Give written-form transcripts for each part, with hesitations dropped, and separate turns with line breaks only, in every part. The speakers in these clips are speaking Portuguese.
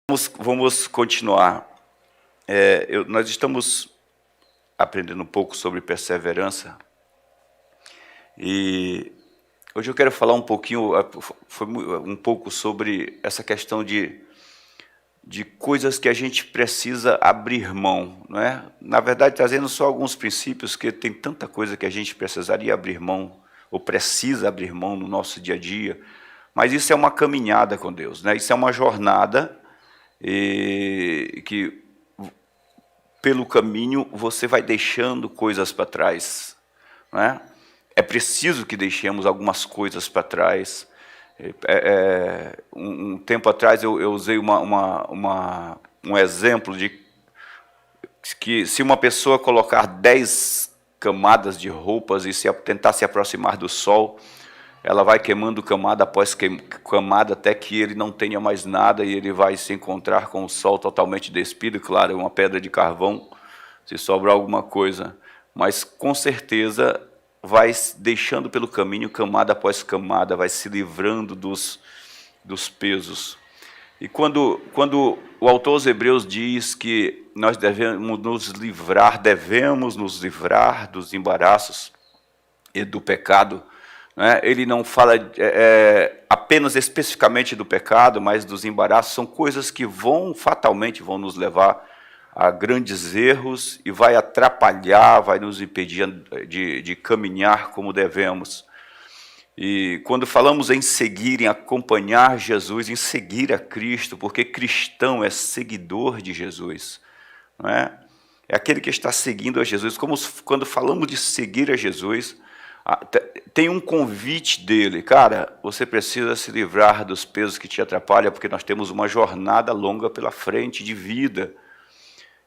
Vamos continuar. Nós estamos aprendendo um pouco sobre perseverança e hoje eu quero falar um pouco sobre essa questão de coisas que a gente precisa abrir mão, não é? Na verdade, trazendo só alguns princípios, que tem tanta coisa que a gente precisaria abrir mão ou precisa abrir mão no nosso dia a dia, mas isso é uma caminhada com Deus, né? Isso é uma jornada e que pelo caminho você vai deixando coisas para trás, não é? É preciso que deixemos algumas coisas para trás. Um tempo atrás eu usei um exemplo de que se uma pessoa colocar 10 camadas de roupas e tentar se aproximar do sol, ela vai queimando camada após camada até que ele não tenha mais nada e ele vai se encontrar com o sol totalmente despido. Claro, uma pedra de carvão, se sobrar alguma coisa, mas com certeza vai deixando pelo caminho camada após camada, vai se livrando dos pesos. E quando o autor aos Hebreus diz que nós devemos nos livrar dos embaraços e do pecado, né? Ele não fala apenas especificamente do pecado, mas dos embaraços. São coisas que fatalmente vão nos levar a grandes erros e vai atrapalhar, vai nos impedir de caminhar como devemos. E quando falamos em seguir, em acompanhar Jesus, em seguir a Cristo, porque cristão é seguidor de Jesus, não é? É aquele que está seguindo a Jesus. Quando falamos de seguir a Jesus, tem um convite dele: cara, você precisa se livrar dos pesos que te atrapalham, porque nós temos uma jornada longa pela frente de vida.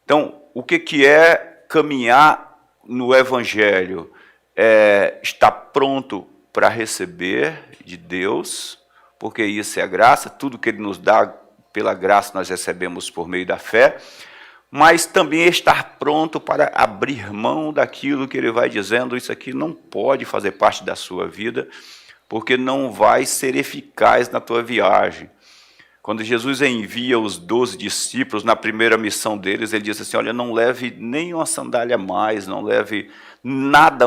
Então, o que é caminhar no Evangelho? É estar pronto para receber de Deus, porque isso é a graça, tudo que Ele nos dá pela graça nós recebemos por meio da fé, mas também estar pronto para abrir mão daquilo que Ele vai dizendo: isso aqui não pode fazer parte da sua vida, porque não vai ser eficaz na tua viagem. Quando Jesus envia os 12 discípulos, na primeira missão deles, Ele diz assim: olha, não leve nem uma sandália a mais, não leve nada,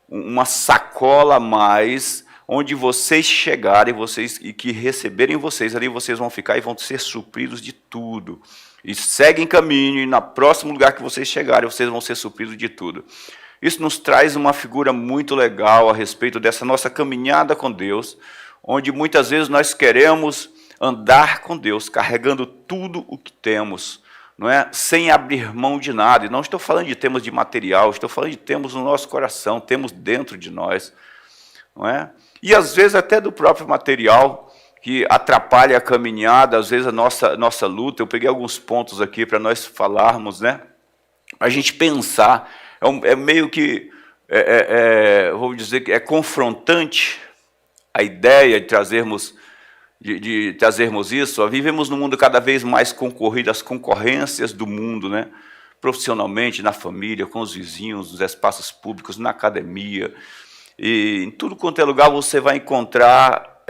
uma sacola a mais. Onde vocês chegarem e que receberem vocês, ali vocês vão ficar e vão ser supridos de tudo. E seguem caminho, e no próximo lugar que vocês chegarem, vocês vão ser supridos de tudo. Isso nos traz uma figura muito legal a respeito dessa nossa caminhada com Deus, onde muitas vezes nós queremos andar com Deus, carregando tudo o que temos, não é? Sem abrir mão de nada. E não estou falando de termos de material, estou falando de termos no nosso coração, temos dentro de nós, não é? E às vezes até do próprio material, que atrapalha a caminhada, às vezes a nossa luta. Eu peguei alguns pontos aqui para nós falarmos, né? A gente pensar, meio que, vou dizer que é confrontante a ideia de trazermos isso. Vivemos num mundo cada vez mais concorrido, as concorrências do mundo, né? Profissionalmente, na família, com os vizinhos, nos espaços públicos, na academia. E em tudo quanto é lugar você vai encontrar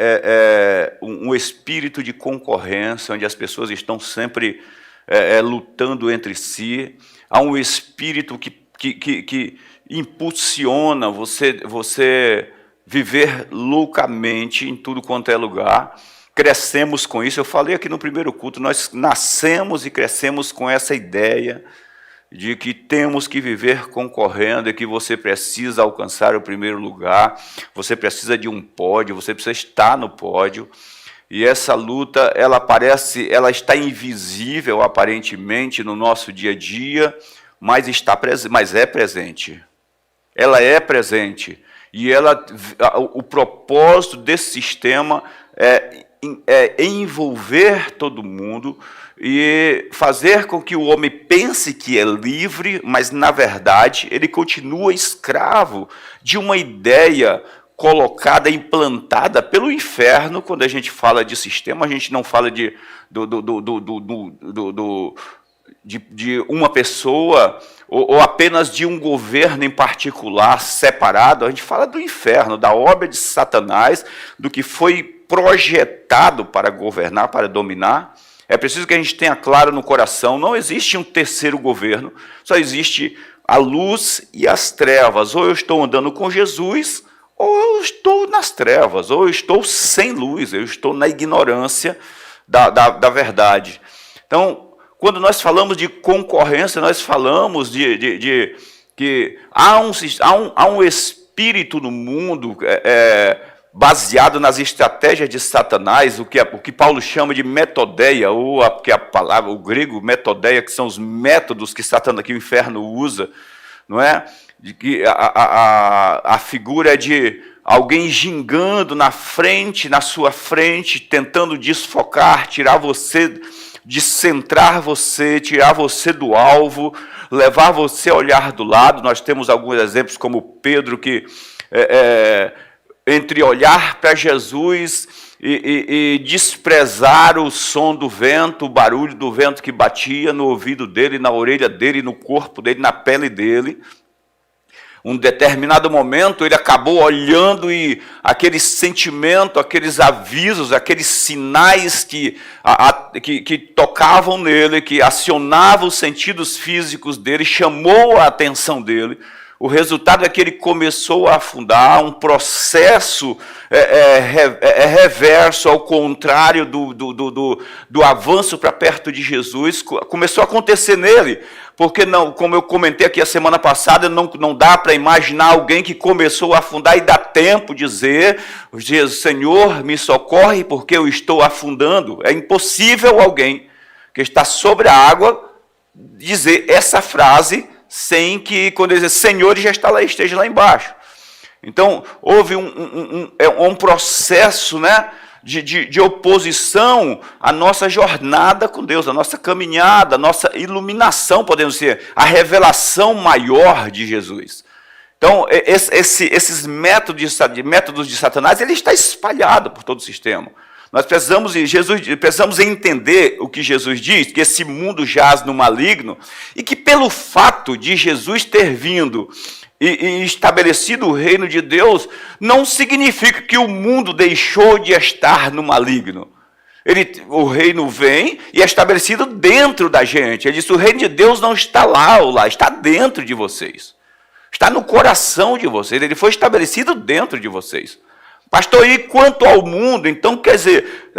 um espírito de concorrência, onde as pessoas estão sempre lutando entre si. Há um espírito que impulsiona você viver loucamente em tudo quanto é lugar. Crescemos com isso. Eu falei aqui no primeiro culto, nós nascemos e crescemos com essa ideia de que temos que viver concorrendo e que você precisa alcançar o primeiro lugar, você precisa de um pódio, você precisa estar no pódio. E essa luta, ela está invisível aparentemente no nosso dia a dia, mas é presente. Ela é presente. E o propósito desse sistema é envolver todo mundo e fazer com que o homem pense que é livre, mas, na verdade, ele continua escravo de uma ideia colocada, implantada pelo inferno. Quando a gente fala de sistema, a gente não fala de uma pessoa ou apenas de um governo em particular separado. A gente fala do inferno, da obra de Satanás, do que foi projetado para governar, para dominar. É preciso que a gente tenha claro no coração, não existe um terceiro governo, só existe a luz e as trevas. Ou eu estou andando com Jesus, ou eu estou nas trevas, ou eu estou sem luz, eu estou na ignorância da verdade. Então, quando nós falamos de concorrência, nós falamos de que há um espírito no mundo baseado nas estratégias de Satanás, o que Paulo chama de metodeia, ou que a palavra, o grego metodeia, que são os métodos que Satanás, que o inferno usa, não é? De que a figura é de alguém gingando na sua frente, tentando desfocar, tirar você, descentrar você, tirar você do alvo, levar você a olhar do lado. Nós temos alguns exemplos, como Pedro, que entre olhar para Jesus e desprezar o som do vento, o barulho do vento que batia no ouvido dele, na orelha dele, no corpo dele, na pele dele. Um determinado momento, ele acabou olhando e aquele sentimento, aqueles avisos, aqueles sinais que tocavam nele, que acionavam os sentidos físicos dele, chamou a atenção dele. O resultado é que ele começou a afundar, um processo reverso, ao contrário do avanço para perto de Jesus, começou a acontecer nele. Porque, não, como eu comentei aqui a semana passada, não dá para imaginar alguém que começou a afundar e dá tempo de dizer: Senhor, me socorre porque eu estou afundando. É impossível alguém que está sobre a água dizer essa frase sem que, quando ele diz Senhor, ele já esteja lá embaixo. Então, houve um processo, né, de oposição à nossa jornada com Deus, à nossa caminhada, à nossa iluminação, podemos dizer, a revelação maior de Jesus. Então, esses métodos de Satanás, ele está espalhado por todo o sistema. Nós precisamos entender o que Jesus diz, que esse mundo jaz no maligno, e que pelo fato de Jesus ter vindo e estabelecido o reino de Deus, não significa que o mundo deixou de estar no maligno. O reino vem e é estabelecido dentro da gente. Ele disse: o reino de Deus não está lá ou lá, está dentro de vocês. Está no coração de vocês, ele foi estabelecido dentro de vocês. Pastor, e quanto ao mundo? Então, quer dizer,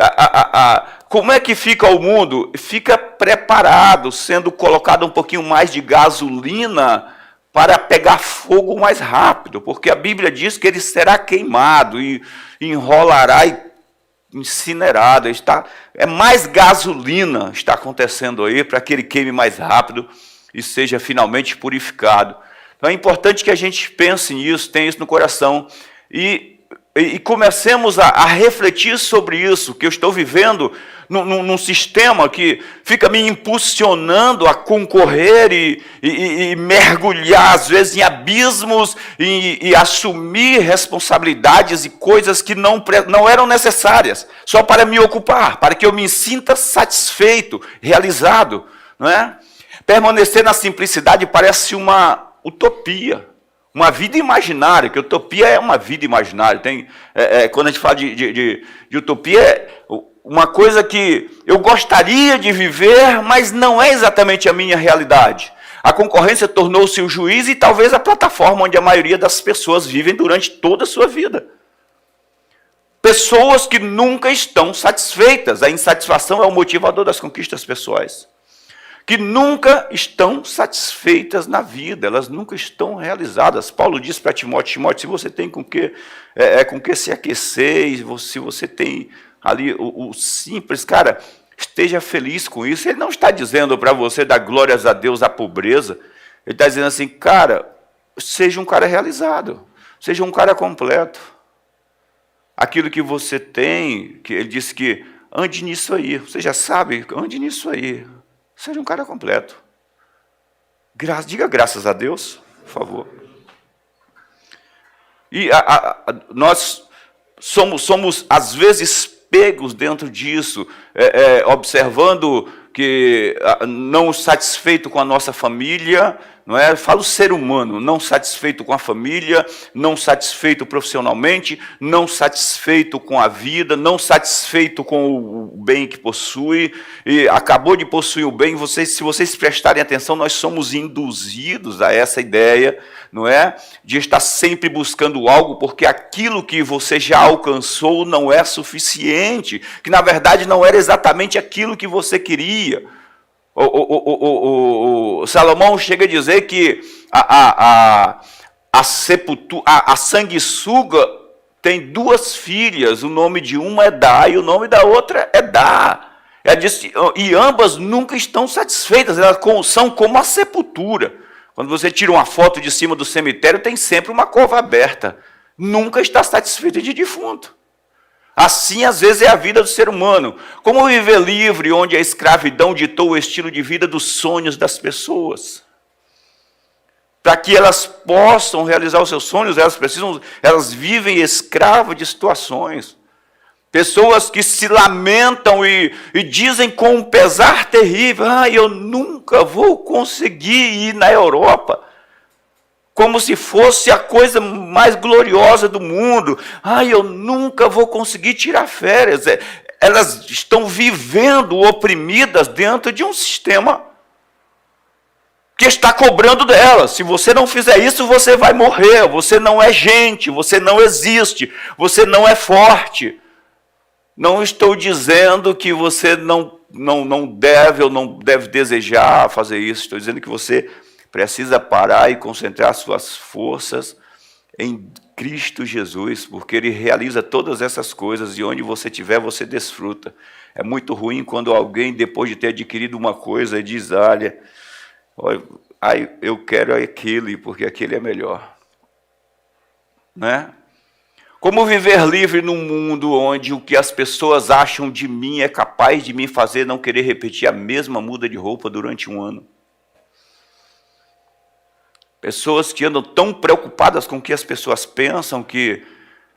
como é que fica o mundo? Fica preparado, sendo colocado um pouquinho mais de gasolina para pegar fogo mais rápido, porque a Bíblia diz que ele será queimado e enrolará e incinerado. Mais gasolina está acontecendo aí para que ele queime mais rápido e seja finalmente purificado. Então é importante que a gente pense nisso, tenha isso no coração e comecemos a refletir sobre isso, que eu estou vivendo num sistema que fica me impulsionando a concorrer e mergulhar, às vezes, em abismos e assumir responsabilidades e coisas que não eram necessárias, só para me ocupar, para que eu me sinta satisfeito, realizado. Não é? Permanecer na simplicidade parece uma utopia. Uma vida imaginária, que utopia é uma vida imaginária. Quando a gente fala de utopia, é uma coisa que eu gostaria de viver, mas não é exatamente a minha realidade. A concorrência tornou-se o juiz e talvez a plataforma onde a maioria das pessoas vivem durante toda a sua vida. Pessoas que nunca estão satisfeitas. A insatisfação é o motivador das conquistas pessoais. Que nunca estão satisfeitas na vida, elas nunca estão realizadas. Paulo diz para Timóteo, se você tem com que se aquecer, se você tem ali o simples, cara, esteja feliz com isso. Ele não está dizendo para você dar glórias a Deus à pobreza, ele está dizendo assim, cara, seja um cara realizado, seja um cara completo. Aquilo que você tem, que ele disse que ande nisso aí, você já sabe, ande nisso aí. Seja um cara completo. Diga graças a Deus, por favor. E nós somos, às vezes, pegos dentro disso, observando que não satisfeito com a nossa família, não é? Fala o ser humano, não satisfeito com a família, não satisfeito profissionalmente, não satisfeito com a vida, não satisfeito com o bem que possui, e acabou de possuir o bem. Se vocês prestarem atenção, nós somos induzidos a essa ideia, não é? De estar sempre buscando algo, porque aquilo que você já alcançou não é suficiente, que na verdade não era exatamente aquilo que você queria. O Salomão chega a dizer que a sanguessuga tem duas filhas, o nome de uma é Dá e o nome da outra é Dá. E ambas nunca estão satisfeitas, elas são como a sepultura. Quando você tira uma foto de cima do cemitério, tem sempre uma cova aberta. Nunca está satisfeito de defunto. Assim, às vezes, é a vida do ser humano. Como viver livre, onde a escravidão ditou o estilo de vida dos sonhos das pessoas? Para que elas possam realizar os seus sonhos, elas vivem escravas de situações. Pessoas que se lamentam e dizem com um pesar terrível: eu nunca vou conseguir ir na Europa. Como se fosse a coisa mais gloriosa do mundo. Eu nunca vou conseguir tirar férias. Elas estão vivendo oprimidas dentro de um sistema que está cobrando delas. Se você não fizer isso, você vai morrer. Você não é gente, você não existe, você não é forte. Não estou dizendo que você não deve ou não deve desejar fazer isso. Estou dizendo que você precisa parar e concentrar suas forças em Cristo Jesus, porque Ele realiza todas essas coisas e onde você estiver, você desfruta. É muito ruim quando alguém, depois de ter adquirido uma coisa, diz: eu quero aquele, porque aquele é melhor. Né? Como viver livre num mundo onde o que as pessoas acham de mim é capaz de me fazer não querer repetir a mesma muda de roupa durante um ano? Pessoas que andam tão preocupadas com o que as pessoas pensam que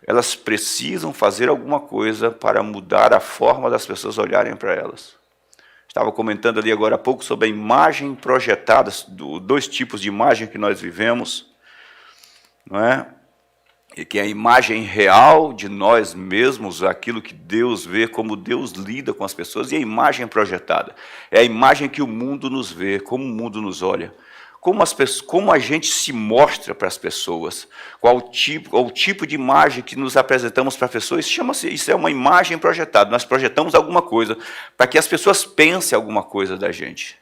elas precisam fazer alguma coisa para mudar a forma das pessoas olharem para elas. Estava comentando ali agora há pouco sobre a imagem projetada, dois tipos de imagem que nós vivemos, não é? E que é a imagem real de nós mesmos, aquilo que Deus vê, como Deus lida com as pessoas, e a imagem projetada. É a imagem que o mundo nos vê, como o mundo nos olha. Como a gente se mostra para as pessoas, qual o tipo de imagem que nos apresentamos para as pessoas, isso é uma imagem projetada. Nós projetamos alguma coisa para que as pessoas pensem alguma coisa da gente.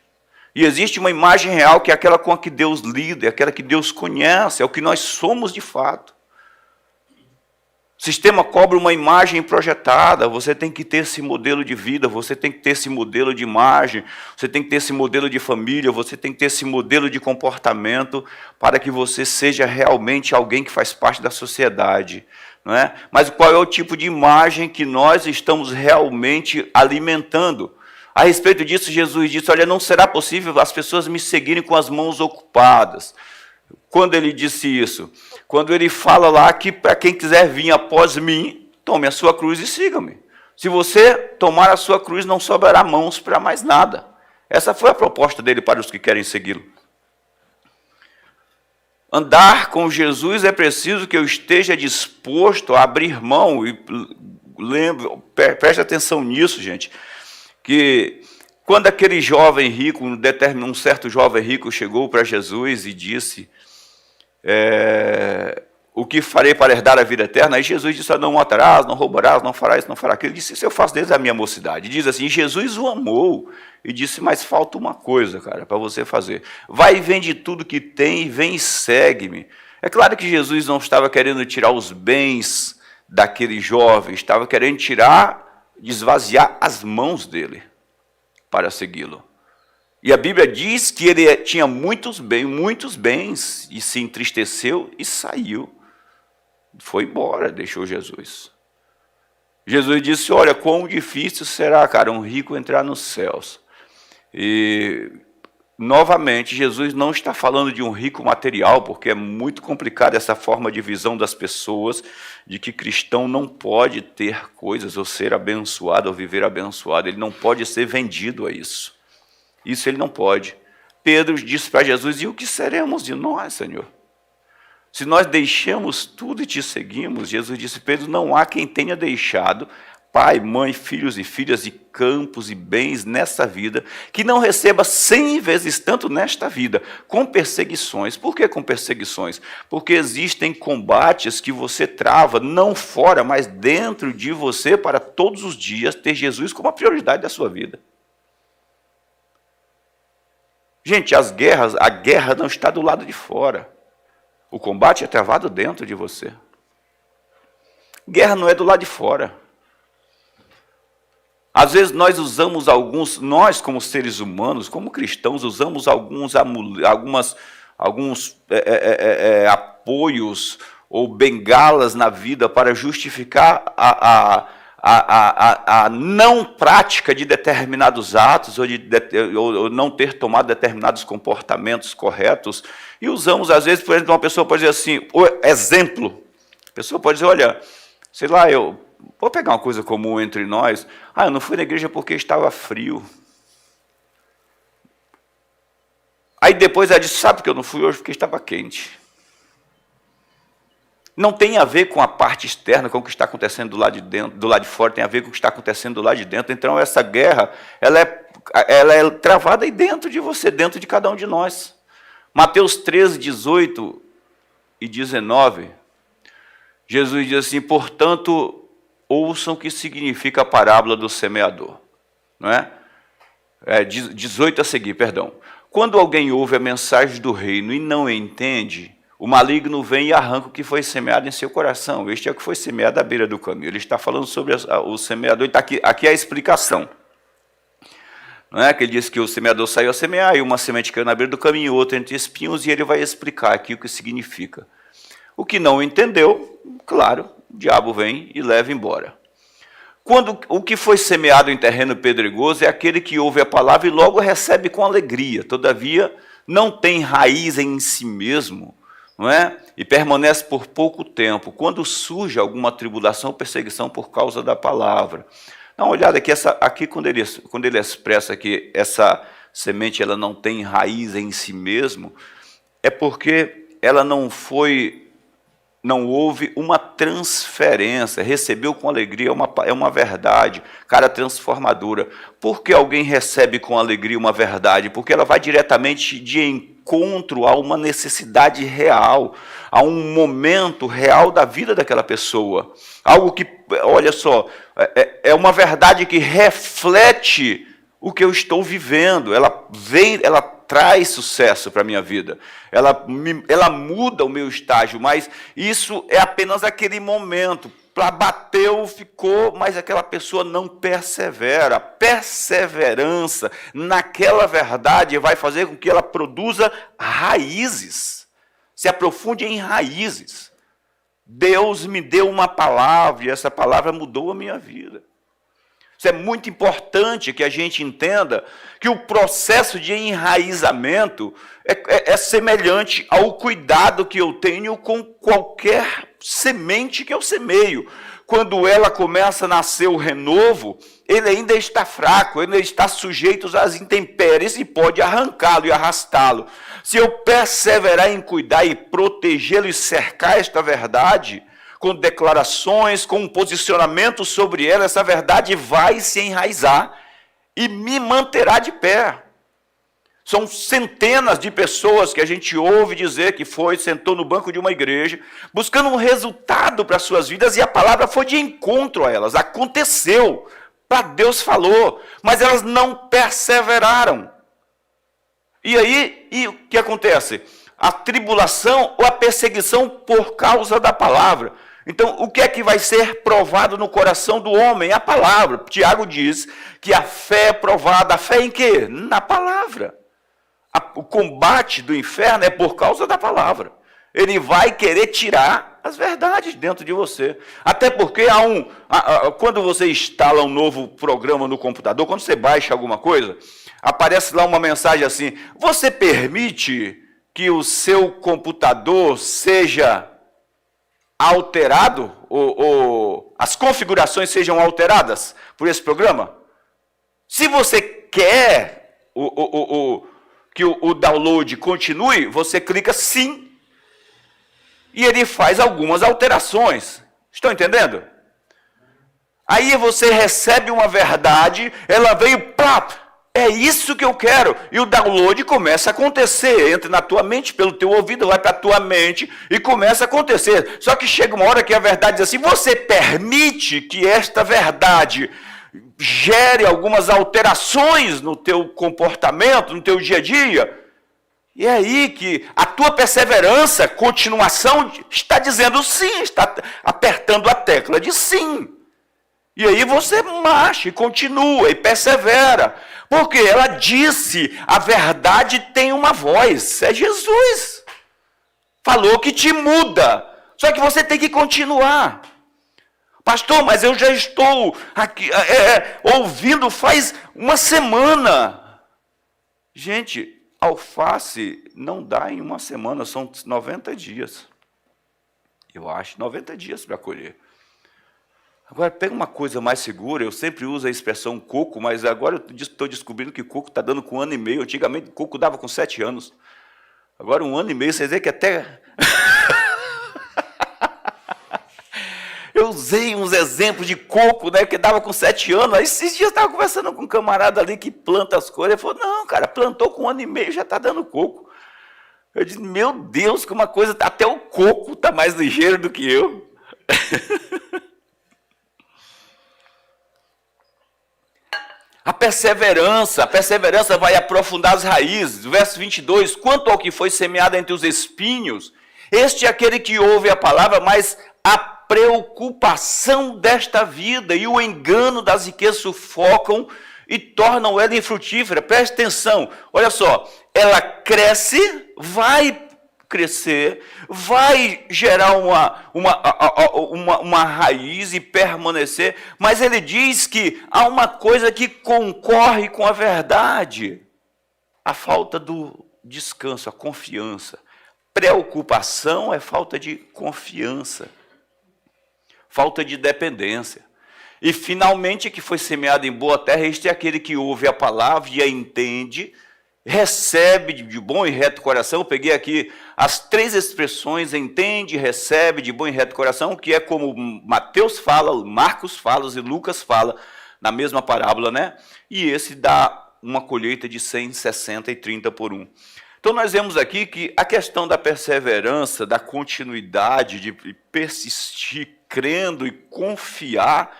E existe uma imagem real que é aquela com a que Deus lida, é aquela que Deus conhece, é o que nós somos de fato. O sistema cobra uma imagem projetada, você tem que ter esse modelo de vida, você tem que ter esse modelo de imagem, você tem que ter esse modelo de família, você tem que ter esse modelo de comportamento para que você seja realmente alguém que faz parte da sociedade. Não é? Mas qual é o tipo de imagem que nós estamos realmente alimentando? A respeito disso, Jesus disse: não será possível as pessoas me seguirem com as mãos ocupadas. Quando ele disse isso? Quando ele fala lá que para quem quiser vir após mim, tome a sua cruz e siga-me. Se você tomar a sua cruz, não sobrará mãos para mais nada. Essa foi a proposta dele para os que querem segui-lo. Andar com Jesus é preciso que eu esteja disposto a abrir mão. E preste atenção nisso, gente, que quando aquele jovem rico, um certo jovem rico chegou para Jesus e disse: o que farei para herdar a vida eterna? Aí Jesus disse: não matarás, não roubarás, não farás isso, não farás aquilo. Ele disse: isso eu faço desde a minha mocidade. Diz assim: Jesus o amou e disse: mas falta uma coisa, cara, para você fazer. Vai e vende tudo que tem e vem e segue-me. É claro que Jesus não estava querendo tirar os bens daquele jovem, estava querendo esvaziar as mãos dele para segui-lo. E a Bíblia diz que ele tinha muitos bens, e se entristeceu e saiu. Foi embora, deixou Jesus. Jesus disse: olha, quão difícil será, cara, um rico entrar nos céus. E, novamente, Jesus não está falando de um rico material, porque é muito complicado essa forma de visão das pessoas, de que cristão não pode ter coisas, ou ser abençoado, ou viver abençoado. Ele não pode ser vendido a isso. Isso ele não pode. Pedro disse para Jesus: e o que seremos de nós, Senhor? Se nós deixamos tudo e te seguimos, Jesus disse: Pedro, não há quem tenha deixado pai, mãe, filhos e filhas e campos e bens nesta vida, que não receba 100 vezes tanto nesta vida, com perseguições. Por que com perseguições? Porque existem combates que você trava, não fora, mas dentro de você, para todos os dias ter Jesus como a prioridade da sua vida. Gente, a guerra não está do lado de fora. O combate é travado dentro de você. Guerra não é do lado de fora. Às vezes nós usamos nós como seres humanos, como cristãos, usamos alguns apoios ou bengalas na vida para justificar a não prática de determinados atos ou não ter tomado determinados comportamentos corretos. E usamos, às vezes, por exemplo, uma pessoa pode dizer assim, exemplo, a pessoa pode dizer, olha, sei lá, vou pegar uma coisa comum entre nós. Eu não fui na igreja porque estava frio. Aí depois ela disse, sabe por que eu não fui hoje? Porque estava quente. Não tem a ver com a parte externa, com o que está acontecendo do lado de dentro, do lado de fora, tem a ver com o que está acontecendo do lado de dentro. Então essa guerra, ela é travada aí dentro de você, dentro de cada um de nós. Mateus 13, 18 e 19, Jesus diz assim, portanto, ouçam o que significa a parábola do semeador. Não é? 18 a seguir, perdão. Quando alguém ouve a mensagem do reino e não entende, o maligno vem e arranca o que foi semeado em seu coração. Este é o que foi semeado à beira do caminho. Ele está falando sobre o semeador, e está aqui é a explicação. Não é? Que ele diz que o semeador saiu a semear, e uma semente caiu na beira do caminho, outra entre espinhos, e ele vai explicar aqui o que significa. O que não entendeu, claro, o diabo vem e leva embora. Quando o que foi semeado em terreno pedregoso é aquele que ouve a palavra e logo recebe com alegria, todavia não tem raiz em si mesmo, não é? E permanece por pouco tempo, quando surge alguma tribulação ou perseguição por causa da palavra. Dá uma olhada aqui quando ele expressa que essa semente ela não tem raiz em si mesmo, é porque ela não houve uma transferência, recebeu com alegria, é uma verdade, cara transformadora. Por que alguém recebe com alegria uma verdade? Porque ela vai diretamente de encontro a uma necessidade real, a um momento real da vida daquela pessoa. Algo que, olha só, é uma verdade que reflete o que eu estou vivendo, ela traz sucesso para a minha vida, ela muda o meu estágio, mas isso é apenas aquele momento, bateu, ficou, mas aquela pessoa não persevera. A perseverança naquela verdade vai fazer com que ela produza raízes, se aprofunde em raízes. Deus me deu uma palavra e essa palavra mudou a minha vida. Isso é muito importante que a gente entenda que o processo de enraizamento é semelhante ao cuidado que eu tenho com qualquer semente que eu semeio. Quando ela começa a nascer o renovo, ele ainda está fraco, ele está sujeito às intempéries e pode arrancá-lo e arrastá-lo. Se eu perseverar em cuidar e protegê-lo e cercar esta verdade, com declarações, com um posicionamento sobre ela, essa verdade vai se enraizar e me manterá de pé. São centenas de pessoas que a gente ouve dizer que sentou no banco de uma igreja, buscando um resultado para as suas vidas, e a palavra foi de encontro a elas, aconteceu, Deus falou, mas elas não perseveraram. E aí, o que acontece? A tribulação ou a perseguição por causa da palavra. Então, o que é que vai ser provado no coração do homem? A palavra. Tiago diz que a fé é provada. A fé em quê? Na palavra. O combate do inferno é por causa da palavra. Ele vai querer tirar as verdades dentro de você. Até porque quando você instala um novo programa no computador, quando você baixa alguma coisa, aparece lá uma mensagem assim, você permite que o seu computador seja alterado, ou as configurações sejam alteradas por esse programa? Se você quer que o download continue, você clica sim. E ele faz algumas alterações. Estão entendendo? Aí você recebe uma verdade, ela veio, pá, é isso que eu quero. E o download começa a acontecer. Entra na tua mente, pelo teu ouvido, vai para a tua mente e começa a acontecer. Só que chega uma hora que a verdade diz assim, você permite que esta verdade gere algumas alterações no teu comportamento, no teu dia a dia? E é aí que a tua perseverança, continuação, está dizendo sim, está apertando a tecla de sim. E aí você marcha e continua e persevera. Porque ela disse, a verdade tem uma voz, é Jesus. Falou que te muda, só que você tem que continuar. Pastor, mas eu já estou aqui, ouvindo faz uma semana. Gente, alface não dá em uma semana, são 90 dias. Eu acho, 90 dias para colher. Agora, pega uma coisa mais segura, eu sempre uso a expressão coco, mas agora eu estou descobrindo que coco está dando com 1 ano e meio. Antigamente, coco dava com 7 anos. Agora, 1 ano e meio, vocês veem que até... Eu usei uns exemplos de coco, né, que dava com 7 anos. Aí, esses dias eu estava conversando com um camarada ali que planta as coisas. Ele falou, não, cara, plantou com 1 ano e meio, já está dando coco. Eu disse, meu Deus, que uma coisa, até o coco está mais ligeiro do que eu. A perseverança vai aprofundar as raízes. Verso 22, quanto ao que foi semeado entre os espinhos, este é aquele que ouve a palavra, mas a preocupação desta vida e o engano das riquezas sufocam e tornam ela infrutífera. Preste atenção, olha só, ela cresce, vai crescer, vai gerar uma raiz e permanecer, mas ele diz que há uma coisa que concorre com a verdade, a falta do descanso, a confiança. Preocupação é falta de confiança, falta de dependência. E finalmente que foi semeado em boa terra, este é aquele que ouve a palavra e a entende, recebe de bom e reto coração. Eu peguei aqui as 3 expressões, entende, recebe de bom e reto coração, que é como Mateus fala, Marcos fala e Lucas fala, na mesma parábola, né? E esse dá uma colheita de 100, 60 e 30 por 1. Então nós vemos aqui que a questão da perseverança, da continuidade, de persistir, crendo e confiar,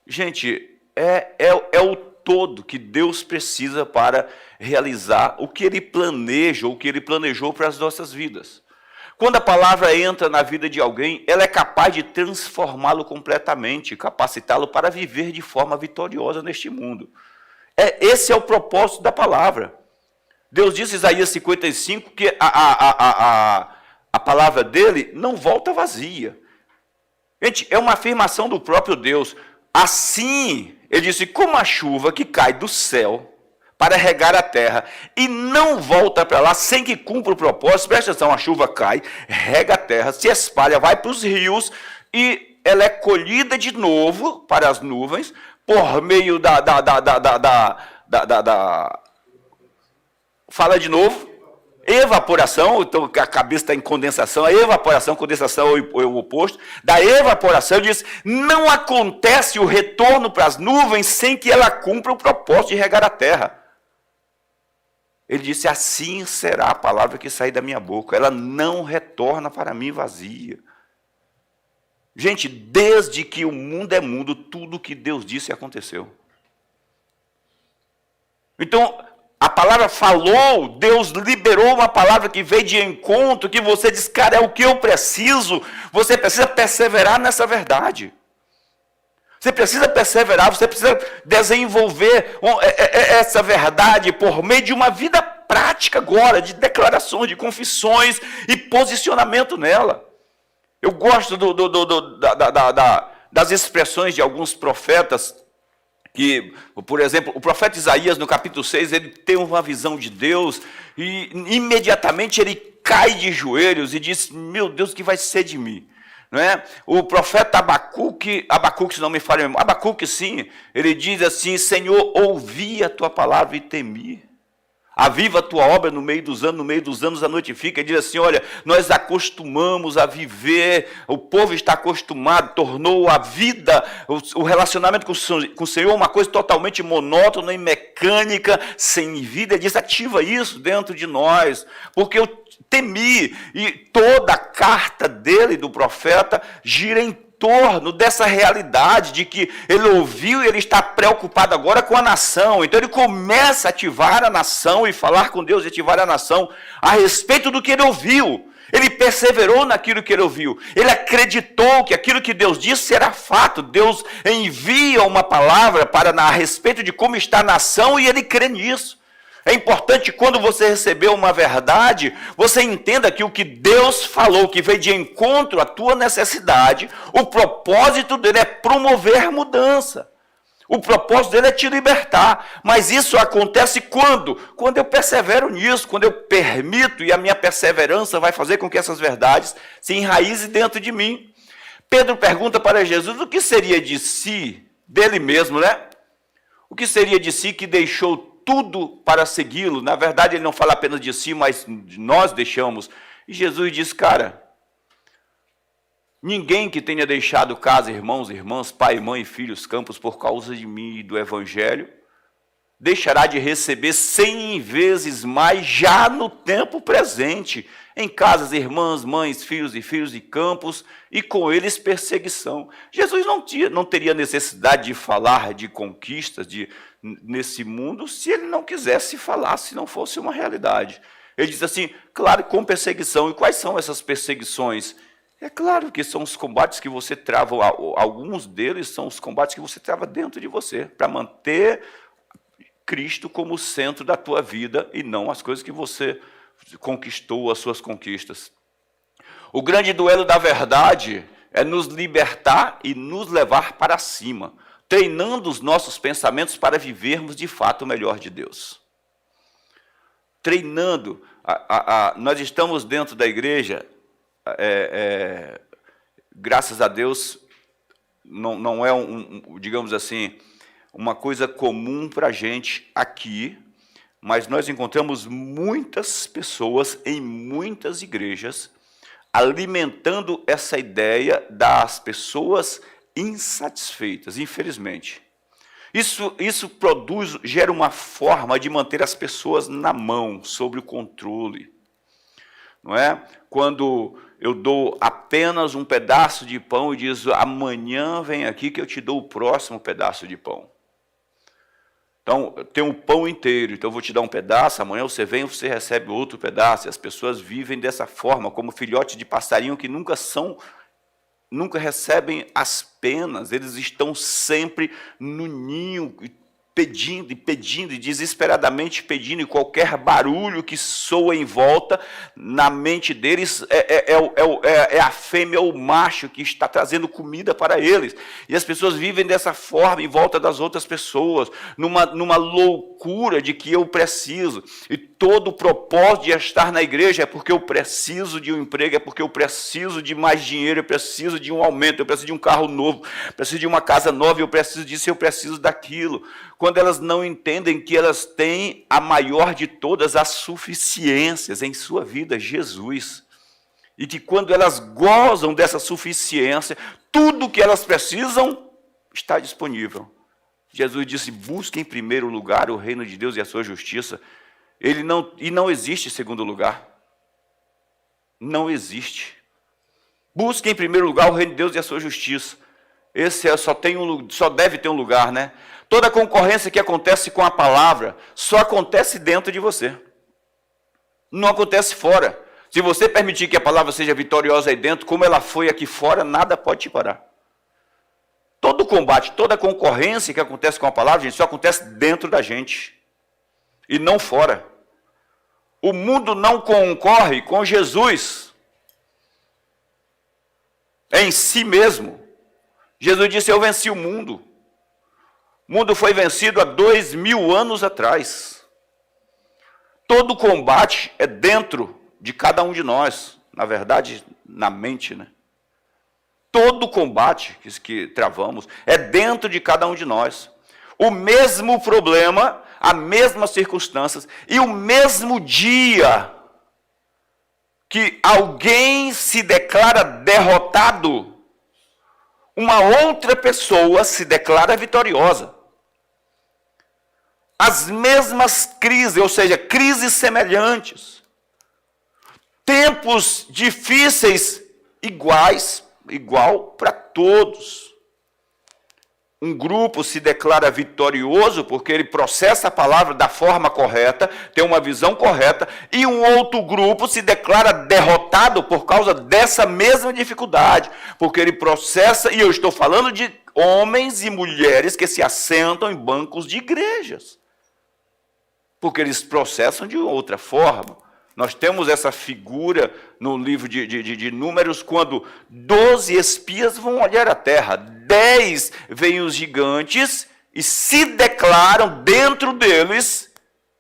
gente, é o todo que Deus precisa para realizar o que Ele planeja, ou o que Ele planejou para as nossas vidas. Quando a palavra entra na vida de alguém, ela é capaz de transformá-lo completamente, capacitá-lo para viver de forma vitoriosa neste mundo. Esse é o propósito da palavra. Deus disse em Isaías 55 que a palavra dele não volta vazia. Gente, é uma afirmação do próprio Deus. Assim, ele disse, como a chuva que cai do céu para regar a terra e não volta para lá sem que cumpra o propósito, presta atenção, a chuva cai, rega a terra, se espalha, vai para os rios e ela é colhida de novo para as nuvens por meio fala de novo, evaporação, então a cabeça está em condensação, a evaporação, condensação é o oposto, da evaporação diz, não acontece o retorno para as nuvens sem que ela cumpra o propósito de regar a terra. Ele disse, assim será a palavra que sair da minha boca, ela não retorna para mim vazia. Gente, desde que o mundo é mundo, tudo que Deus disse aconteceu. Então, a palavra falou, Deus liberou uma palavra que veio de encontro, que você diz, cara, é o que eu preciso. Você precisa perseverar nessa verdade. Você precisa perseverar, você precisa desenvolver essa verdade por meio de uma vida prática agora, de declarações, de confissões e posicionamento nela. Eu gosto das expressões de alguns profetas, que, por exemplo, o profeta Isaías, no capítulo 6, ele tem uma visão de Deus e imediatamente ele cai de joelhos e diz, meu Deus, o que vai ser de mim? Não é? O profeta Abacuque, se não me falha a memória, Abacuque sim, ele diz assim, Senhor, ouvi a tua palavra e temi. Aviva a tua obra no meio dos anos a notifica. E diz assim, olha, nós acostumamos a viver, o povo está acostumado, tornou a vida, o relacionamento com o Senhor uma coisa totalmente monótona e mecânica, sem vida. Ele diz, ativa isso dentro de nós, porque eu temi, e toda a carta dele, do profeta, gira em torno dessa realidade de que ele ouviu e ele está preocupado agora com a nação. Então ele começa a ativar a nação e falar com Deus e ativar a nação a respeito do que ele ouviu. Ele perseverou naquilo que ele ouviu. Ele acreditou que aquilo que Deus disse era fato. Deus envia uma palavra a respeito de como está a nação e ele crê nisso. É importante, quando você recebeu uma verdade, você entenda que o que Deus falou, que veio de encontro à tua necessidade, o propósito dele é promover mudança. O propósito dele é te libertar. Mas isso acontece quando? Quando eu persevero nisso, quando eu permito, e a minha perseverança vai fazer com que essas verdades se enraizem dentro de mim. Pedro pergunta para Jesus, o que seria de si, dele mesmo, né? O que seria de si que deixou tudo para segui-lo? Na verdade, ele não fala apenas de si, mas nós deixamos. E Jesus diz, cara, ninguém que tenha deixado casa, irmãos, irmãs, pai, mãe, filhos, campos, por causa de mim e do Evangelho, deixará de receber 100 vezes mais já no tempo presente, em casas, irmãs, mães, filhos e campos, e com eles perseguição. Jesus não teria necessidade de falar de conquistas nesse mundo se ele não quisesse falar, se não fosse uma realidade. Ele diz assim, claro, com perseguição. E quais são essas perseguições? É claro que são os combates que você trava, alguns deles são os combates que você trava dentro de você, para manter Cristo como o centro da tua vida e não as coisas que você conquistou, as suas conquistas. O grande duelo da verdade é nos libertar e nos levar para cima, treinando os nossos pensamentos para vivermos de fato o melhor de Deus. Treinando, nós estamos dentro da igreja, graças a Deus, não é, digamos assim, uma coisa comum para a gente aqui, mas nós encontramos muitas pessoas em muitas igrejas alimentando essa ideia das pessoas insatisfeitas, infelizmente. Isso gera uma forma de manter as pessoas na mão, sob o controle. Não é? Quando eu dou apenas um pedaço de pão e diz, amanhã vem aqui que eu te dou o próximo pedaço de pão. Então, tem um pão inteiro, então eu vou te dar um pedaço, amanhã você vem e você recebe outro pedaço. E as pessoas vivem dessa forma, como filhotes de passarinho que nunca recebem as penas, eles estão sempre no ninho, pedindo e desesperadamente pedindo, e qualquer barulho que soa em volta, na mente deles é a fêmea ou o macho que está trazendo comida para eles. E as pessoas vivem dessa forma em volta das outras pessoas, numa loucura de que eu preciso. E todo o propósito de estar na igreja é porque eu preciso de um emprego, é porque eu preciso de mais dinheiro, eu preciso de um aumento, eu preciso de um carro novo, eu preciso de uma casa nova, eu preciso disso, eu preciso daquilo. Quando elas não entendem que elas têm a maior de todas as suficiências em sua vida, Jesus. E que quando elas gozam dessa suficiência, tudo que elas precisam está disponível. Jesus disse, busque em primeiro lugar o reino de Deus e a sua justiça. E não existe segundo lugar. Não existe. Busque em primeiro lugar o reino de Deus e a sua justiça. Esse só deve ter um lugar, né? Toda concorrência que acontece com a palavra só acontece dentro de você. Não acontece fora. Se você permitir que a palavra seja vitoriosa aí dentro, como ela foi aqui fora, nada pode te parar. Todo combate, toda concorrência que acontece com a palavra, gente, só acontece dentro da gente e não fora. O mundo não concorre com Jesus em si mesmo. Jesus disse, eu venci o mundo. O mundo foi vencido há 2000 anos atrás. Todo combate é dentro de cada um de nós. Na verdade, na mente, né? Todo combate que travamos é dentro de cada um de nós. O mesmo problema as mesmas circunstâncias, e o mesmo dia que alguém se declara derrotado, uma outra pessoa se declara vitoriosa. As mesmas crises, ou seja, crises semelhantes. Tempos difíceis igual para todos. Um grupo se declara vitorioso porque ele processa a palavra da forma correta, tem uma visão correta, e um outro grupo se declara derrotado por causa dessa mesma dificuldade, porque ele processa, e eu estou falando de homens e mulheres que se assentam em bancos de igrejas, porque eles processam de outra forma. Nós temos essa figura no livro de Números, quando 12 espias vão olhar a terra, 10 veem os gigantes e se declaram dentro deles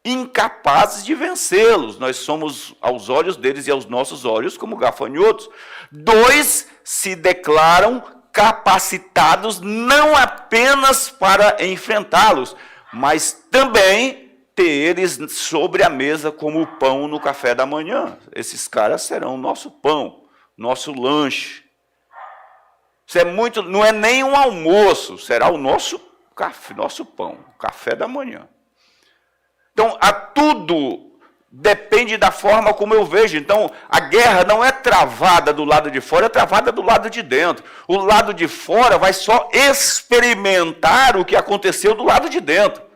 incapazes de vencê-los. Nós somos aos olhos deles e aos nossos olhos como gafanhotos. 2 se declaram capacitados não apenas para enfrentá-los, mas também ter eles sobre a mesa como o pão no café da manhã. Esses caras serão o nosso pão, nosso lanche. Isso é muito, não é nem um almoço, será o nosso pão, café da manhã. Então, tudo depende da forma como eu vejo. Então, a guerra não é travada do lado de fora, é travada do lado de dentro. O lado de fora vai só experimentar o que aconteceu do lado de dentro.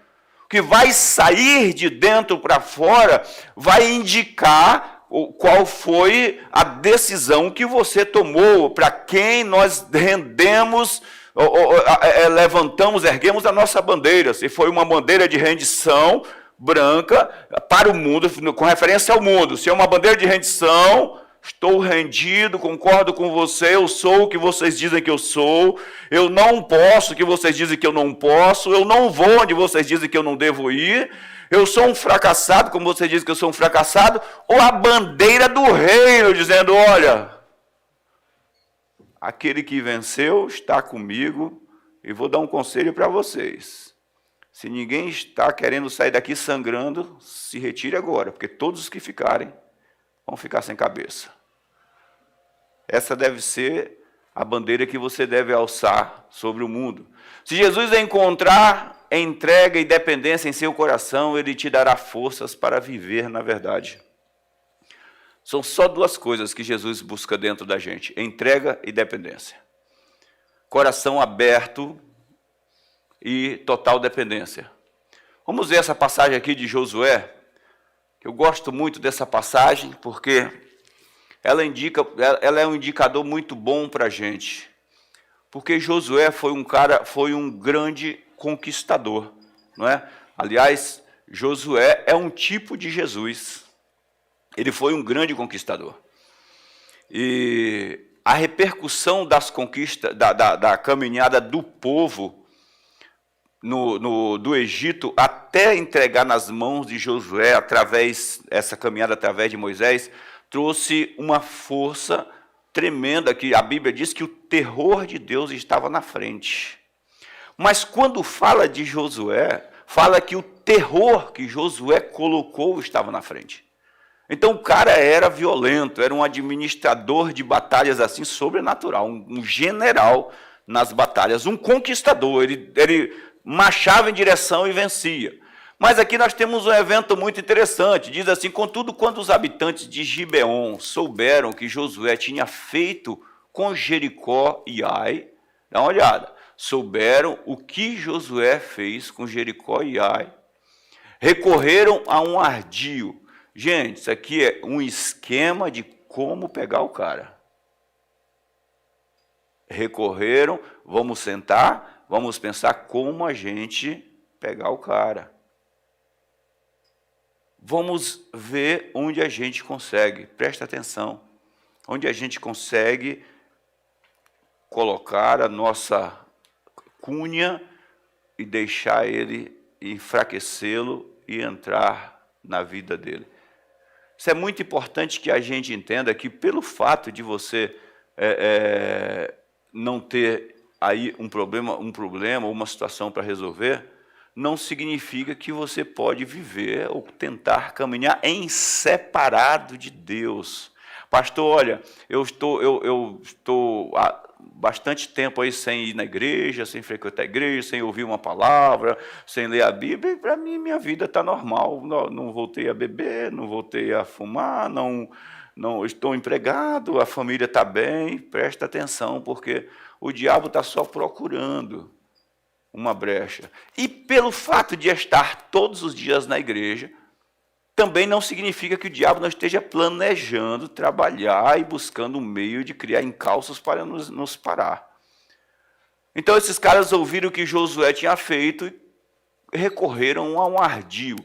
Que vai sair de dentro para fora, vai indicar qual foi a decisão que você tomou, para quem nós rendemos, levantamos, erguemos a nossa bandeira. Se foi uma bandeira de rendição branca para o mundo, com referência ao mundo. Se é uma bandeira de rendição, estou rendido, concordo com você, eu sou o que vocês dizem que eu sou, eu não posso o que vocês dizem que eu não posso, eu não vou onde vocês dizem que eu não devo ir, eu sou um fracassado, como vocês dizem que eu sou um fracassado, ou a bandeira do reino, dizendo, olha, aquele que venceu está comigo, e vou dar um conselho para vocês. Se ninguém está querendo sair daqui sangrando, se retire agora, porque todos os que ficarem vão ficar sem cabeça. Essa deve ser a bandeira que você deve alçar sobre o mundo. Se Jesus encontrar entrega e dependência em seu coração, ele te dará forças para viver na verdade. São só 2 coisas que Jesus busca dentro da gente: entrega e dependência. Coração aberto e total dependência. Vamos ver essa passagem aqui de Josué. Eu gosto muito dessa passagem porque ela é um indicador muito bom para a gente. Porque Josué foi um grande conquistador, não é? Aliás, Josué é um tipo de Jesus. Ele foi um grande conquistador. E a repercussão das conquistas, da caminhada do povo do Egito até entregar nas mãos de Josué, essa caminhada através de Moisés, trouxe uma força tremenda, que a Bíblia diz que o terror de Deus estava na frente. Mas quando fala de Josué, fala que o terror que Josué colocou estava na frente. Então o cara era violento, era um administrador de batalhas assim sobrenatural, um general nas batalhas, um conquistador, ele marchava em direção e vencia. Mas aqui nós temos um evento muito interessante. Diz assim: contudo, quando os habitantes de Gibeon souberam que Josué tinha feito com Jericó e Ai, dá uma olhada, souberam o que Josué fez com Jericó e Ai, recorreram a um ardil. Gente, isso aqui é um esquema de como pegar o cara. Recorreram, vamos sentar, vamos pensar como a gente pegar o cara. Vamos ver onde a gente consegue, presta atenção, onde a gente consegue colocar a nossa cunha e deixar ele, enfraquecê-lo e entrar na vida dele. Isso é muito importante que a gente entenda que, pelo fato de você não ter aí um problema, uma situação para resolver, não significa que você pode viver ou tentar caminhar em separado de Deus. Pastor, olha, eu estou há bastante tempo aí sem ir na igreja, sem frequentar a igreja, sem ouvir uma palavra, sem ler a Bíblia, e para mim minha vida está normal. Não voltei a beber, não voltei a fumar, não estou empregado, a família está bem. Presta atenção, porque o diabo está só procurando uma brecha. E pelo fato de estar todos os dias na igreja, também não significa que o diabo não esteja planejando trabalhar e buscando um meio de criar encalços para nos parar. Então esses caras ouviram o que Josué tinha feito e recorreram a um ardil.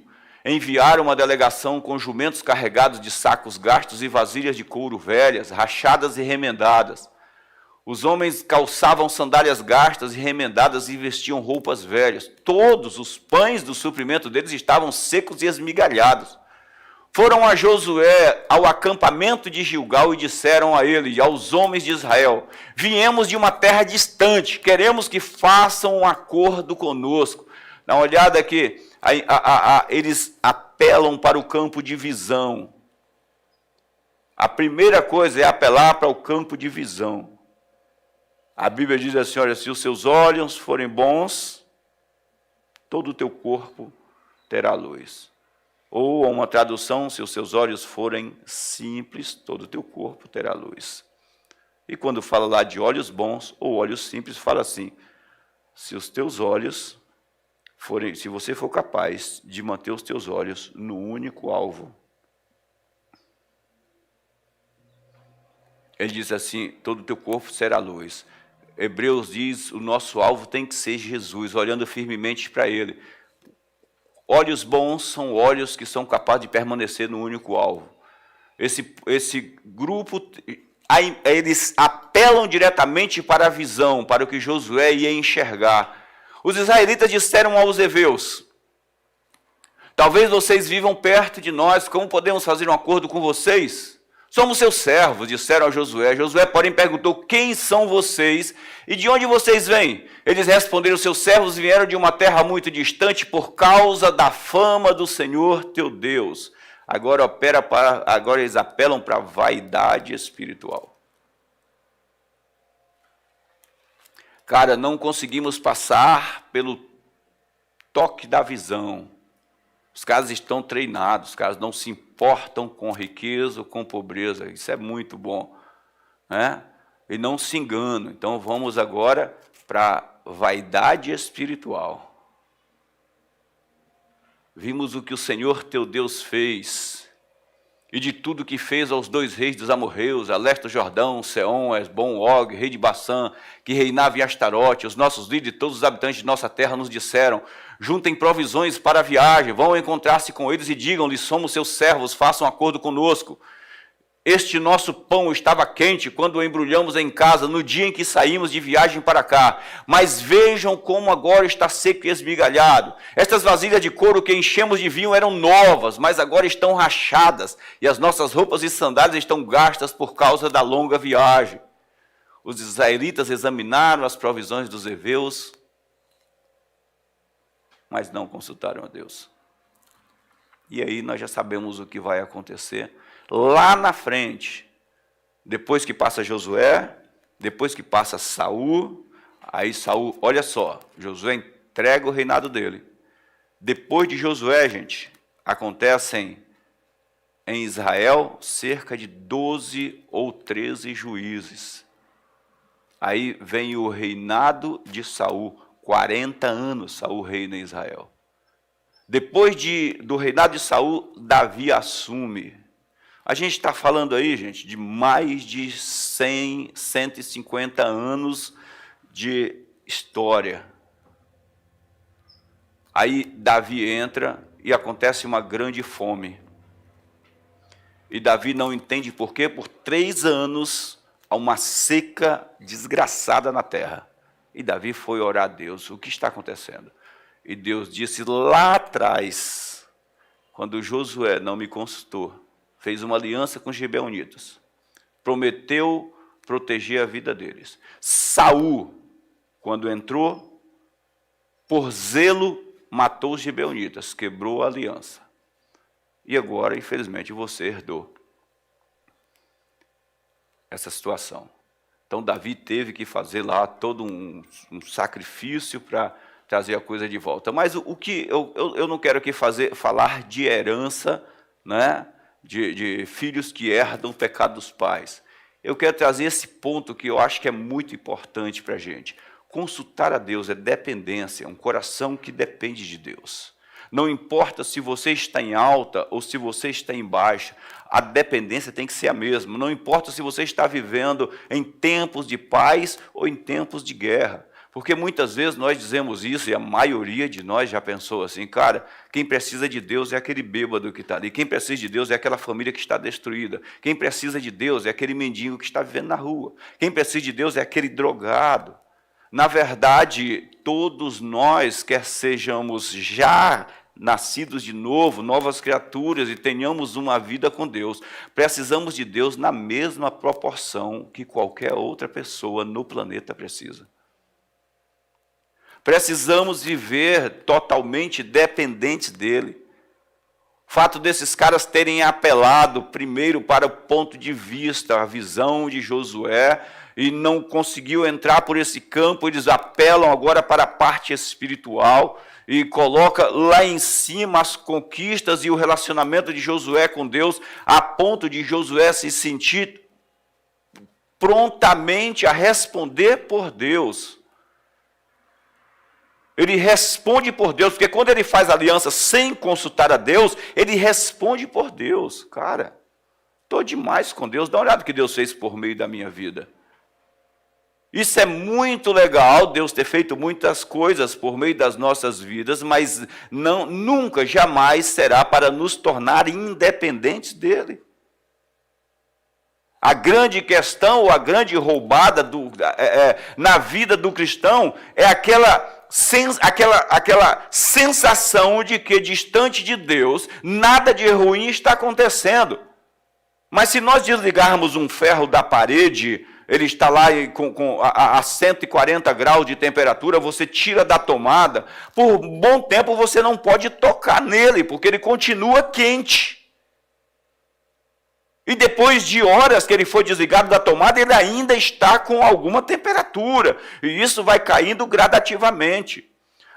Enviaram uma delegação com jumentos carregados de sacos gastos e vasilhas de couro velhas, rachadas e remendadas. Os homens calçavam sandálias gastas e remendadas e vestiam roupas velhas. Todos os pães do suprimento deles estavam secos e esmigalhados. Foram a Josué ao acampamento de Gilgal e disseram a ele e aos homens de Israel: viemos de uma terra distante, queremos que façam um acordo conosco. Dá uma olhada aqui, eles apelam para o campo de visão. A primeira coisa é apelar para o campo de visão. A Bíblia diz assim, olha, se os seus olhos forem bons, todo o teu corpo terá luz. Ou uma tradução, se os seus olhos forem simples, todo o teu corpo terá luz. E quando fala lá de olhos bons ou olhos simples, fala assim, se os teus olhos forem, se você for capaz de manter os teus olhos no único alvo. Ele diz assim, todo o teu corpo será luz. Hebreus diz, o nosso alvo tem que ser Jesus, olhando firmemente para Ele. Olhos bons são olhos que são capazes de permanecer no único alvo. Esse grupo, eles apelam diretamente para a visão, para o que Josué ia enxergar. Os israelitas disseram aos heveus, talvez vocês vivam perto de nós, como podemos fazer um acordo com vocês? Somos seus servos, disseram a Josué. Josué, porém, perguntou, quem são vocês e de onde vocês vêm? Eles responderam, seus servos vieram de uma terra muito distante por causa da fama do Senhor teu Deus. Agora eles apelam para a vaidade espiritual. Cara, não conseguimos passar pelo toque da visão. Os caras estão treinados, os caras não se importam com riqueza ou com pobreza. Isso é muito bom, né? E não se enganam. Então vamos agora para a vaidade espiritual. Vimos o que o Senhor teu Deus fez, e de tudo que fez aos 2 reis dos amorreus, a leste do Jordão, Seom, Esbom, Og, rei de Bassã, que reinava em Astarote. Os nossos líderes e todos os habitantes de nossa terra nos disseram, juntem provisões para a viagem, vão encontrar-se com eles e digam-lhes, somos seus servos, façam um acordo conosco. Este nosso pão estava quente quando o embrulhamos em casa, no dia em que saímos de viagem para cá. Mas vejam como agora está seco e esmigalhado. Estas vasilhas de couro que enchemos de vinho eram novas, mas agora estão rachadas. E as nossas roupas e sandálias estão gastas por causa da longa viagem. Os israelitas examinaram as provisões dos heveus, mas não consultaram a Deus. E aí nós já sabemos o que vai acontecer. Lá na frente, depois que passa Josué, depois que passa Saul, aí Saul, olha só, Josué entrega o reinado dele. Depois de Josué, gente, acontecem em Israel cerca de 12 ou 13 juízes. Aí vem o reinado de Saul, 40 anos Saul reina em Israel. Depois do reinado de Saul, Davi assume. A gente está falando aí, gente, de mais de 100, 150 anos de história. Aí Davi entra e acontece uma grande fome. E Davi não entende por quê. Por 3 anos há uma seca desgraçada na terra. E Davi foi orar a Deus. O que está acontecendo? E Deus disse lá atrás, quando Josué não me consultou, fez uma aliança com os gibeonitas, prometeu proteger a vida deles. Saul, quando entrou, por zelo matou os gibeonitas, quebrou a aliança. E agora, infelizmente, você herdou essa situação. Então, Davi teve que fazer lá todo um sacrifício para trazer a coisa de volta. Mas o que eu não quero aqui falar de herança, né, de filhos que herdam o pecado dos pais. Eu quero trazer esse ponto que eu acho que é muito importante para a gente. Consultar a Deus é dependência, é um coração que depende de Deus. Não importa se você está em alta ou se você está em baixa, a dependência tem que ser a mesma. Não importa se você está vivendo em tempos de paz ou em tempos de guerra. Porque muitas vezes nós dizemos isso, e a maioria de nós já pensou assim, cara, quem precisa de Deus é aquele bêbado que está ali, quem precisa de Deus é aquela família que está destruída, quem precisa de Deus é aquele mendigo que está vivendo na rua, quem precisa de Deus é aquele drogado. Na verdade, todos nós, quer sejamos já nascidos de novo, novas criaturas, e tenhamos uma vida com Deus, precisamos de Deus na mesma proporção que qualquer outra pessoa no planeta precisa. Precisamos viver totalmente dependentes dele. O fato desses caras terem apelado primeiro para o ponto de vista, a visão de Josué, e não conseguiu entrar por esse campo, eles apelam agora para a parte espiritual e coloca lá em cima as conquistas e o relacionamento de Josué com Deus, a ponto de Josué se sentir prontamente a responder por Deus. Ele responde por Deus, porque quando ele faz aliança sem consultar a Deus, ele responde por Deus. Cara, estou demais com Deus, dá uma olhada que Deus fez por meio da minha vida. Isso é muito legal, Deus ter feito muitas coisas por meio das nossas vidas, mas nunca, jamais será para nos tornar independentes dele. A grande questão, ou a grande roubada na vida do cristão é aquela sensação de que distante de Deus, nada de ruim está acontecendo. Mas se nós desligarmos um ferro da parede, ele está lá a 140 graus de temperatura, você tira da tomada, por um bom tempo você não pode tocar nele, porque ele continua quente. E depois de horas que ele foi desligado da tomada, ele ainda está com alguma temperatura. E isso vai caindo gradativamente.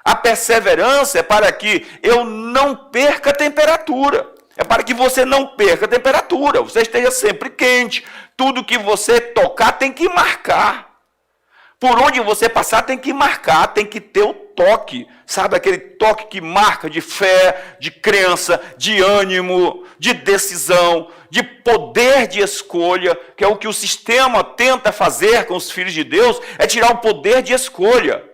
A perseverança é para que eu não perca a temperatura. É para que você não perca a temperatura. Você esteja sempre quente. Tudo que você tocar tem que marcar. Por onde você passar tem que marcar, tem que ter o toque. Sabe, aquele toque que marca de fé, de crença, de ânimo, de decisão, de poder de escolha, que é o que o sistema tenta fazer com os filhos de Deus, é tirar o poder de escolha,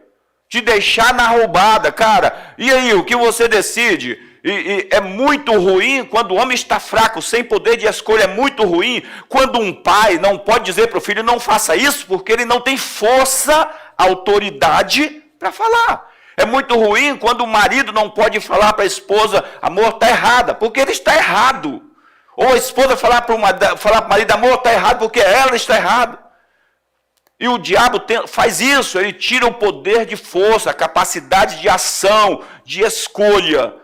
te deixar na roubada, cara. E aí, o que você decide? E é muito ruim quando o homem está fraco, sem poder de escolha, é muito ruim quando um pai não pode dizer para o filho, não faça isso, porque ele não tem força, autoridade para falar. É muito ruim quando o marido não pode falar para a esposa, amor, está errada, porque ele está errado. Ou a esposa falar para o marido, amor, está errado, porque ela está errada. E o diabo faz isso, ele tira o poder de força, a capacidade de ação, de escolha,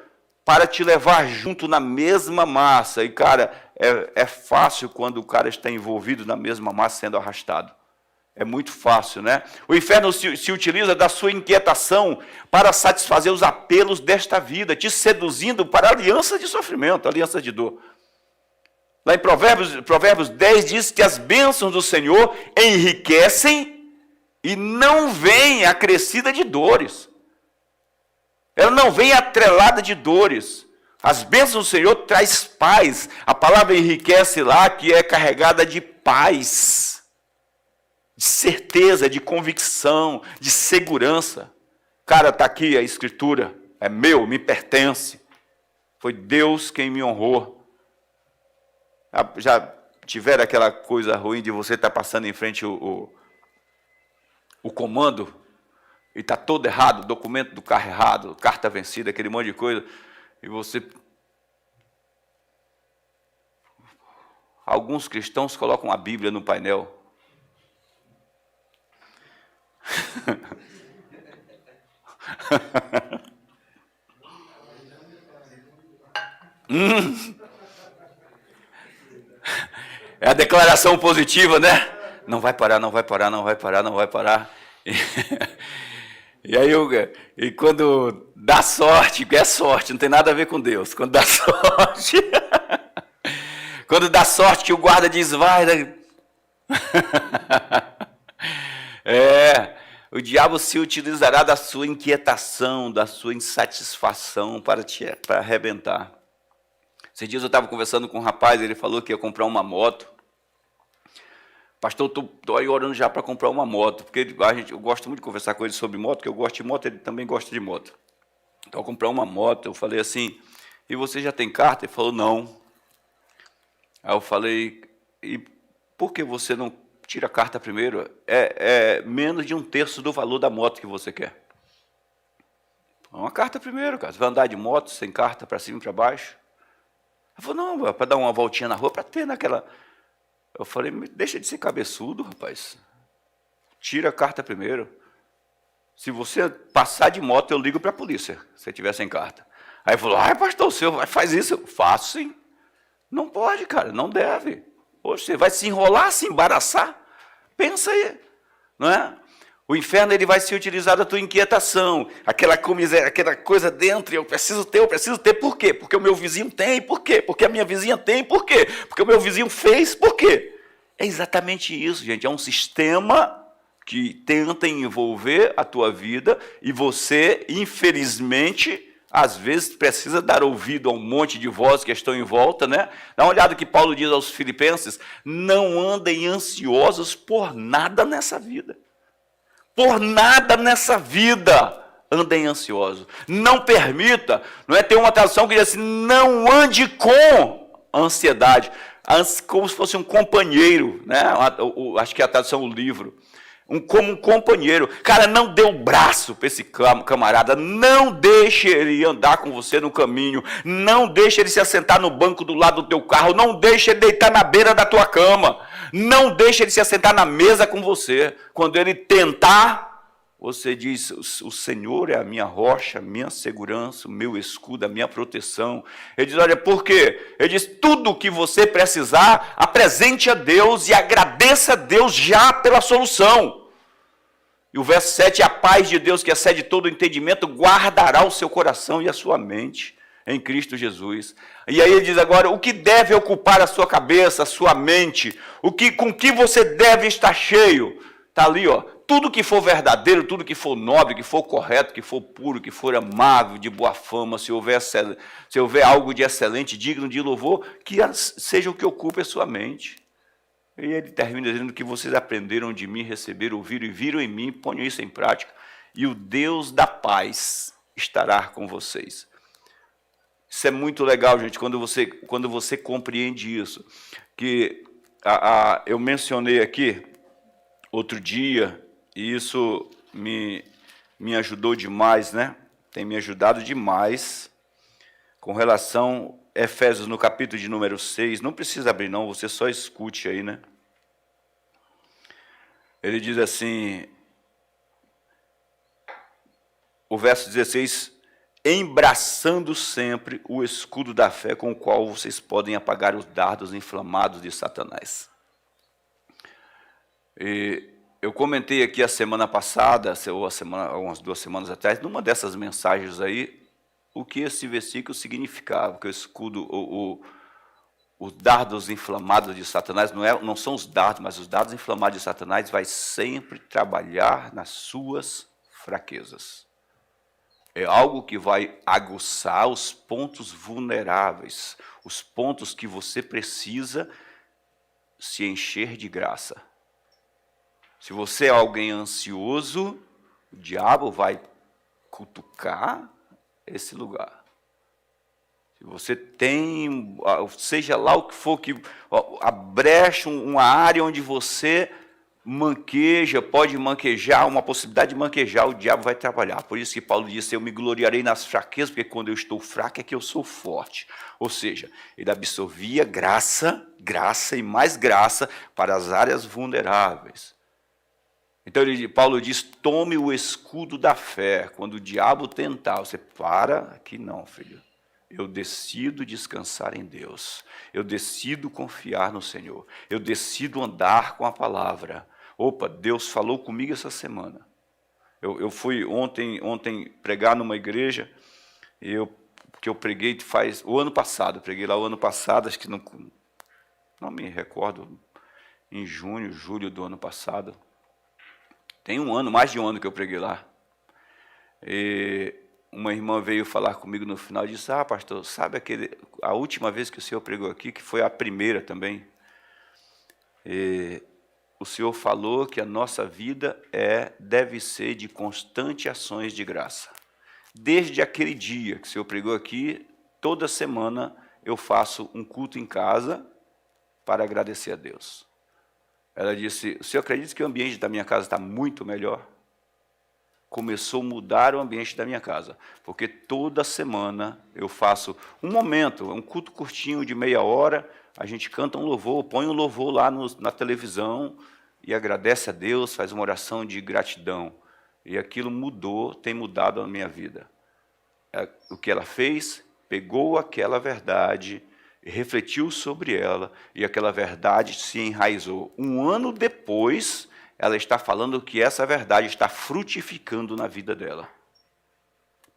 para te levar junto na mesma massa. E, cara, é fácil quando o cara está envolvido na mesma massa sendo arrastado. É muito fácil, né? O inferno se utiliza da sua inquietação para satisfazer os apelos desta vida, te seduzindo para alianças de sofrimento, alianças de dor. Lá em Provérbios 10 diz que as bênçãos do Senhor enriquecem e não vêm acrescida de dores. Ela não vem atrelada de dores. As bênçãos do Senhor traz paz. A palavra enriquece lá, que é carregada de paz, de certeza, de convicção, de segurança. Cara, está aqui a Escritura, é meu, me pertence. Foi Deus quem me honrou. Já tiveram aquela coisa ruim de você estar passando em frente o comando e está todo errado, documento do carro errado, carta vencida, aquele monte de coisa, e você... Alguns cristãos colocam a Bíblia no painel. É a declaração positiva, né? Não vai parar, não vai parar, não vai parar, não vai parar. E aí, e quando dá sorte, é sorte, não tem nada a ver com Deus. Quando dá sorte, quando dá sorte que o guarda diz, vai. O diabo se utilizará da sua inquietação, da sua insatisfação para arrebentar. Esses dias eu estava conversando com um rapaz, ele falou que ia comprar uma moto. Pastor, estou aí orando já para comprar uma moto, porque eu gosto muito de conversar com ele sobre moto, porque eu gosto de moto, ele também gosta de moto. Então, eu comprar uma moto, eu falei assim, e você já tem carta? Ele falou, não. Aí eu falei, e por que você não tira a carta primeiro? É menos de 1/3 do valor da moto que você quer. Uma carta primeiro, cara. Você vai andar de moto sem carta para cima e para baixo? Ele falou, não, para dar uma voltinha na rua, para ter naquela... Eu falei, deixa de ser cabeçudo, rapaz. Tira a carta primeiro. Se você passar de moto, eu ligo para a polícia, se você tiver sem carta. Aí ele falou, pastor, o senhor faz isso? Eu faço sim. Não pode, cara, não deve. Poxa, você vai se enrolar, se embaraçar? Pensa aí, não é? O inferno ele vai se utilizar da tua inquietação, aquela coisa dentro, eu preciso ter, por quê? Porque o meu vizinho tem, por quê? Porque a minha vizinha tem, por quê? Porque o meu vizinho fez, por quê? É exatamente isso, gente, é um sistema que tenta envolver a tua vida e você, infelizmente, às vezes precisa dar ouvido a um monte de vozes que estão em volta, né? Dá uma olhada que Paulo diz aos Filipenses, não andem ansiosos por nada nessa vida. Por nada nessa vida andem ansiosos. Não permita, não é? Tem uma tradução que diz assim, não ande com ansiedade, como se fosse um companheiro, né? Acho que é a tradução do livro. Como um companheiro. Cara, não dê o braço para esse camarada, não deixe ele andar com você no caminho, não deixe ele se assentar no banco do lado do teu carro, não deixe ele deitar na beira da tua cama, não deixe ele se assentar na mesa com você. Quando ele tentar, você diz, o Senhor é a minha rocha, a minha segurança, o meu escudo, a minha proteção. Ele diz, olha, por quê? Ele diz, tudo o que você precisar, apresente a Deus e agradeça a Deus já pela solução. E o verso 7, a paz de Deus que excede todo o entendimento, guardará o seu coração e a sua mente em Cristo Jesus. E aí ele diz agora, o que deve ocupar a sua cabeça, a sua mente, com que você deve estar cheio? Está ali, ó, tudo que for verdadeiro, tudo que for nobre, que for correto, que for puro, que for amável, de boa fama, se houver algo de excelente, digno de louvor, que seja o que ocupe a sua mente. E ele termina dizendo que vocês aprenderam de mim, receberam, ouviram e viram em mim, ponham isso em prática, e o Deus da paz estará com vocês. Isso é muito legal, gente, quando você compreende isso. Que eu mencionei aqui outro dia, e isso me ajudou demais, né? Tem me ajudado demais com relação a Efésios, no capítulo de número 6. Não precisa abrir, não, você só escute aí, né? Ele diz assim, o verso 16, embraçando sempre o escudo da fé com o qual vocês podem apagar os dardos inflamados de Satanás. E eu comentei aqui a semana passada, ou umas 2 semanas atrás, numa dessas mensagens aí, o que esse versículo significava, que o escudo, os dardos inflamados de Satanás, não são os dardos, mas os dardos inflamados de Satanás vai sempre trabalhar nas suas fraquezas. É algo que vai aguçar os pontos vulneráveis, os pontos que você precisa se encher de graça. Se você é alguém ansioso, o diabo vai cutucar esse lugar. Se você tem, seja lá o que for, a brecha, uma área onde você pode manquejar, uma possibilidade de manquejar, o diabo vai trabalhar. Por isso que Paulo disse, eu me gloriarei nas fraquezas, porque quando eu estou fraco é que eu sou forte. Ou seja, ele absorvia graça e mais graça para as áreas vulneráveis. Então Paulo diz, tome o escudo da fé. Quando o diabo tentar, você para, aqui não, filho. eu decido descansar em Deus, eu decido confiar no Senhor, eu decido andar com a palavra. Opa, Deus falou comigo essa semana. Eu fui ontem pregar numa igreja, que eu preguei o ano passado, preguei lá o ano passado, acho que não me recordo, em junho, julho do ano passado. Tem mais de um ano que eu preguei lá. E uma irmã veio falar comigo no final e disse: pastor, sabe a última vez que o senhor pregou aqui, que foi a primeira também, o senhor falou que a nossa vida deve ser de constante ações de graça. Desde aquele dia que o senhor pregou aqui, toda semana eu faço um culto em casa para agradecer a Deus. Ela disse: o senhor acredita que o ambiente da minha casa está muito melhor? Começou a mudar o ambiente da minha casa, porque toda semana eu faço um culto curtinho de meia hora, a gente canta um louvor, põe um louvor lá na televisão e agradece a Deus, faz uma oração de gratidão. E aquilo tem mudado a minha vida. O que ela fez, pegou aquela verdade, refletiu sobre ela, e aquela verdade se enraizou. Um ano depois, ela está falando que essa verdade está frutificando na vida dela.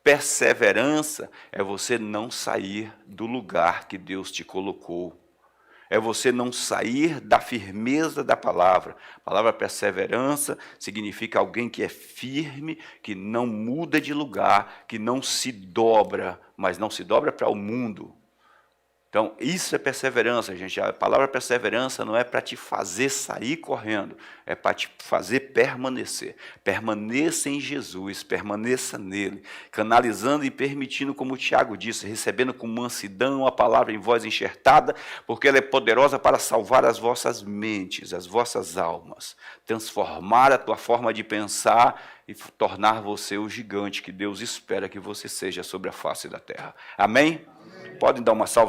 Perseverança é você não sair do lugar que Deus te colocou. É você não sair da firmeza da palavra. A palavra perseverança significa alguém que é firme, que não muda de lugar, que não se dobra, mas não se dobra para o mundo. Então, isso é perseverança, gente. A palavra perseverança não é para te fazer sair correndo, é para te fazer permanecer. Permaneça em Jesus, permaneça nele, canalizando e permitindo, como o Tiago disse, recebendo com mansidão a palavra em voz enxertada, porque ela é poderosa para salvar as vossas mentes, as vossas almas, transformar a tua forma de pensar e tornar você o gigante que Deus espera que você seja sobre a face da terra. Amém? Podem dar uma salva